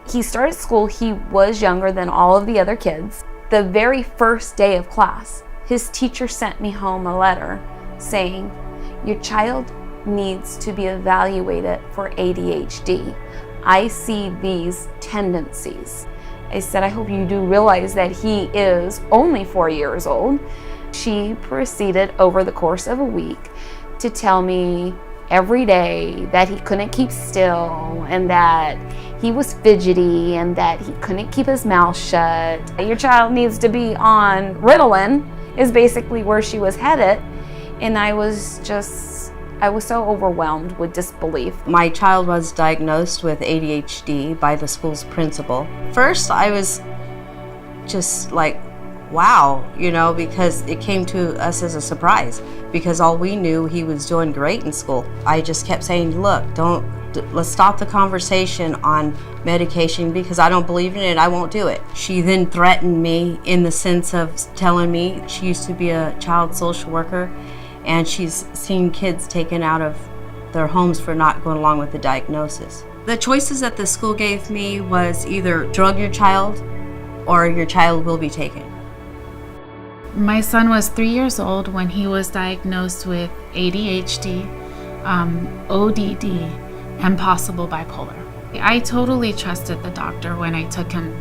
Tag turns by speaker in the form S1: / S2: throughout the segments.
S1: He started school, he was younger than all of the other kids. The very first day of class, his teacher sent me home a letter saying, "Your child needs to be evaluated for ADHD. I see these tendencies." I said, "I hope you do realize that he is only 4 years old." She proceeded over the course of a week to tell me every day that he couldn't keep still and that he was fidgety and that he couldn't keep his mouth shut. Your child needs to be on Ritalin is basically where she was headed. And I was so overwhelmed with disbelief.
S2: My child was diagnosed with ADHD by the school's principal. First, I was just like, wow, because it came to us as a surprise, because all we knew, he was doing great in school. I just kept saying, look, let's stop the conversation on medication, because I don't believe in it, I won't do it. She then threatened me in the sense of telling me she used to be a child social worker, and she's seen kids taken out of their homes for not going along with the diagnosis. The choices that the school gave me was either drug your child or your child will be taken.
S3: My son was 3 years old when he was diagnosed with ADHD, ODD, and possible bipolar. I totally trusted the doctor when I took him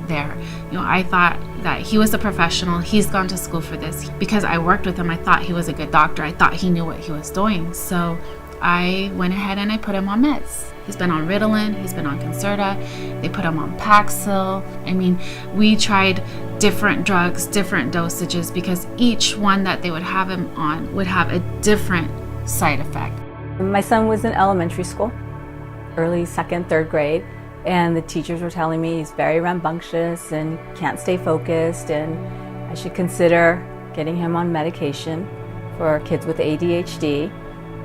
S3: there. I thought that he was a professional. He's gone to school for this. Because I worked with him, I thought he was a good doctor. I thought he knew what he was doing. So I went ahead and I put him on meds. He's been on Ritalin, he's been on Concerta, they put him on Paxil. We tried different drugs, different dosages, because each one that they would have him on would have a different side effect.
S4: My son was in elementary school, early second, third grade, and the teachers were telling me he's very rambunctious and can't stay focused, and I should consider getting him on medication for kids with ADHD.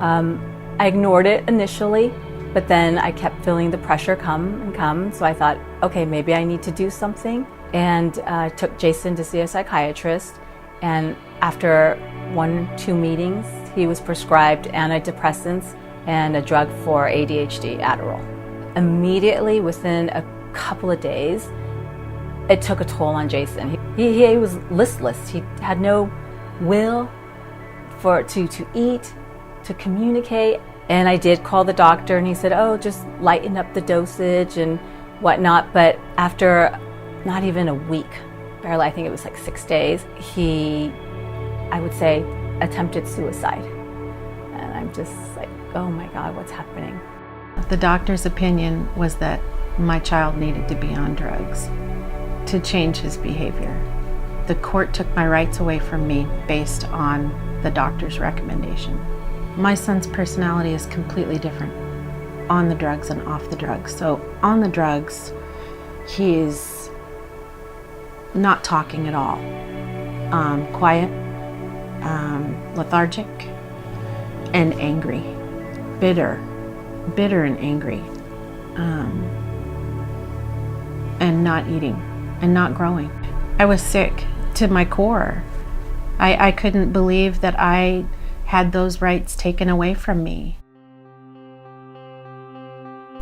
S4: I ignored it initially, but then I kept feeling the pressure come and come, so I thought, okay, maybe I need to do something. And I took Jason to see a psychiatrist, and after 1-2 meetings, he was prescribed antidepressants and a drug for ADHD, Adderall. Immediately, within a couple of days, it took a toll on Jason. He was listless. He had no will to eat, to communicate. And I did call the doctor, and he said, oh, just lighten up the dosage and whatnot. But after not even a week, barely, I think it was like 6 days, he, I would say, attempted suicide. And I'm just like, oh my God, what's happening?
S5: The doctor's opinion was that my child needed to be on drugs to change his behavior. The court took my rights away from me based on the doctor's recommendation. My son's personality is completely different on the drugs and off the drugs. So on the drugs, he's not talking at all, quiet, lethargic, and angry, bitter and angry, and not eating and not growing. I was sick to my core. I couldn't believe that I had those rights taken away from me.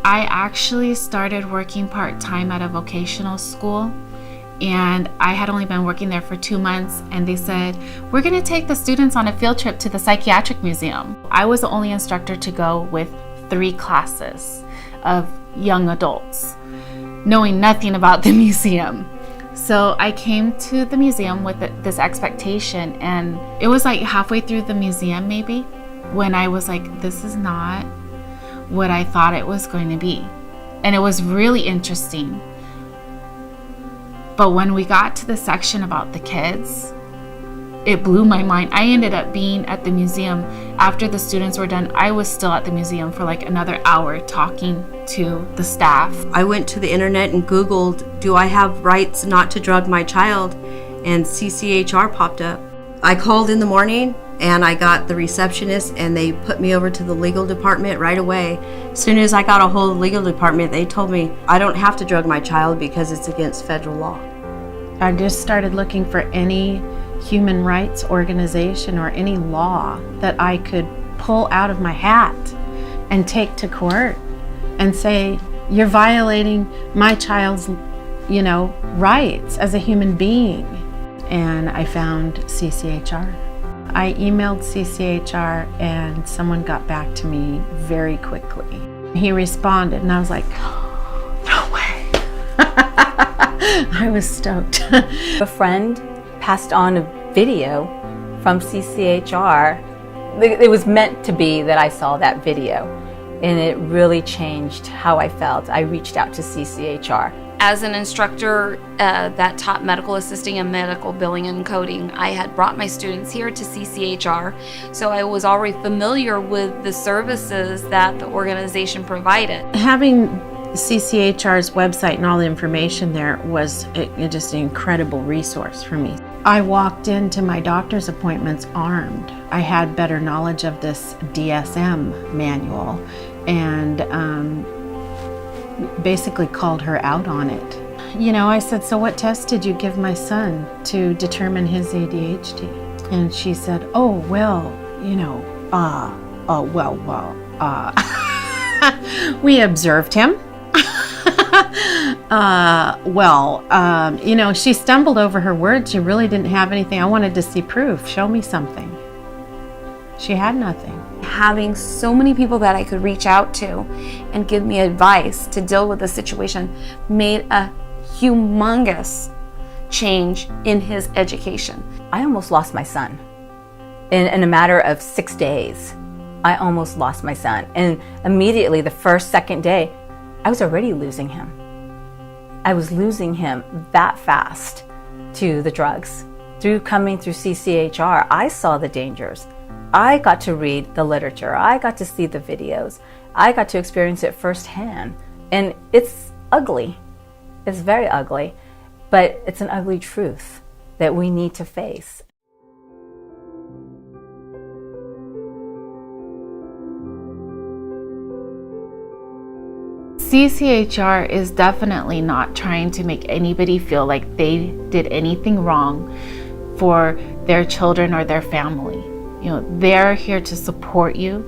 S3: I actually started working part-time at a vocational school, and I had only been working there for 2 months, and they said, we're going to take the students on a field trip to the psychiatric museum. I was the only instructor to go with 3 classes of young adults, knowing nothing about the museum. So I came to the museum with this expectation, and it was like halfway through the museum maybe when I was like, this is not what I thought it was going to be. And it was really interesting. But when we got to the section about the kids, it blew my mind. I ended up being at the museum after the students were done. I was still at the museum for like another hour talking to the staff.
S2: I went to the internet and Googled, do I have rights not to drug my child? And CCHR popped up. I called in the morning and I got the receptionist, and they put me over to the legal department right away. As soon as I got a hold of the legal department, they told me I don't have to drug my child because it's against federal law.
S5: I just started looking for any human rights organization or any law that I could pull out of my hat and take to court and say, You're violating my child's, rights as a human being. And I found CCHR. I emailed CCHR and someone got back to me very quickly. He responded and I was like, no way. I was stoked.
S4: A friend passed on a video from CCHR. It was meant to be that I saw that video, and it really changed how I felt. I reached out to CCHR.
S1: As an instructor that taught medical assisting and medical billing and coding, I had brought my students here to CCHR, so I was already familiar with the services that the organization provided.
S5: Having CCHR's website and all the information there was just an incredible resource for me. I walked into my doctor's appointments armed. I had better knowledge of this DSM manual and basically called her out on it. I said, so what test did you give my son to determine his ADHD? And she said, we observed him. She stumbled over her words. She really didn't have anything. I wanted to see proof. Show me something. She had nothing.
S1: Having so many people that I could reach out to and give me advice to deal with the situation made a humongous change in his education.
S4: I almost lost my son. In a matter of 6 days, I almost lost my son. And immediately, the second day, I was already losing him. I was losing him that fast to the drugs. Coming through CCHR, I saw the dangers. I got to read the literature. I got to see the videos. I got to experience it firsthand. And it's ugly. It's very ugly. But it's an ugly truth that we need to face.
S3: CCHR is definitely not trying to make anybody feel like they did anything wrong for their children or their family. They're here to support you.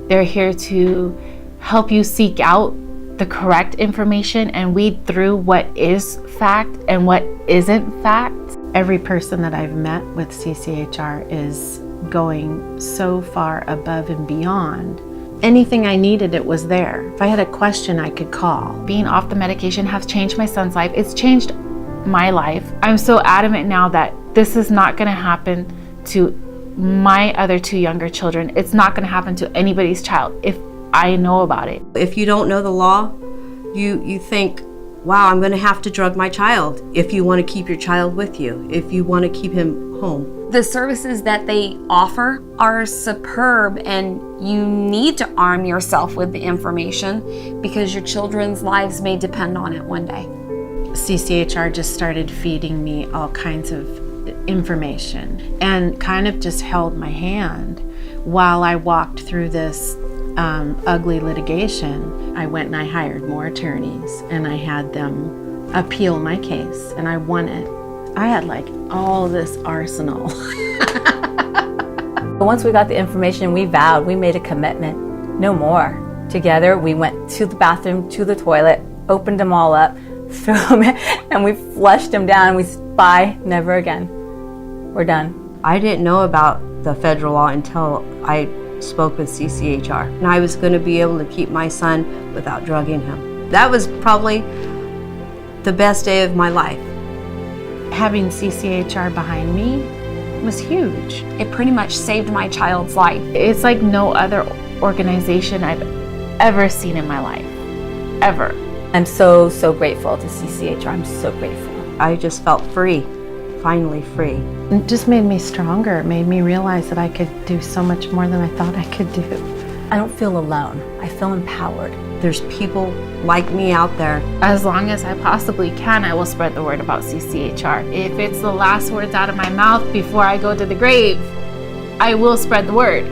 S3: They're here to help you seek out the correct information and weed through what is fact and what isn't fact.
S5: Every person that I've met with CCHR is going so far above and beyond. Anything I needed, it was there. If I had a question, I could call.
S3: Being off the medication has changed my son's life. It's changed my life. I'm so adamant now that this is not going to happen to my other 2 younger children. It's not going to happen to anybody's child if I know about it.
S2: If you don't know the law, you think, wow, I'm going to have to drug my child if you want to keep your child with you, if you want to keep him home.
S1: The services that they offer are superb, and you need to arm yourself with the information because your children's lives may depend on it one day.
S5: CCHR just started feeding me all kinds of information and kind of just held my hand while I walked through this ugly litigation. I went and I hired more attorneys and I had them appeal my case and I won it. I had all this arsenal.
S4: Once we got the information, we vowed, we made a commitment, no more. Together, we went to the bathroom, to the toilet, opened them all up, threw them in, and we flushed them down. We said, bye, never again. We're done.
S2: I didn't know about the federal law until I spoke with CCHR. And I was going to be able to keep my son without drugging him. That was probably the best day of my life.
S5: Having CCHR behind me was huge.
S1: It pretty much saved my child's life.
S3: It's like no other organization I've ever seen in my life, ever.
S4: I'm so, so grateful to CCHR. I'm so grateful.
S2: I just felt free, finally free.
S5: It just made me stronger. It made me realize that I could do so much more than I thought I could do.
S4: I don't feel alone. I feel empowered.
S2: There's people like me out there.
S3: As long as I possibly can, I will spread the word about CCHR. If it's the last words out of my mouth before I go to the grave, I will spread the word.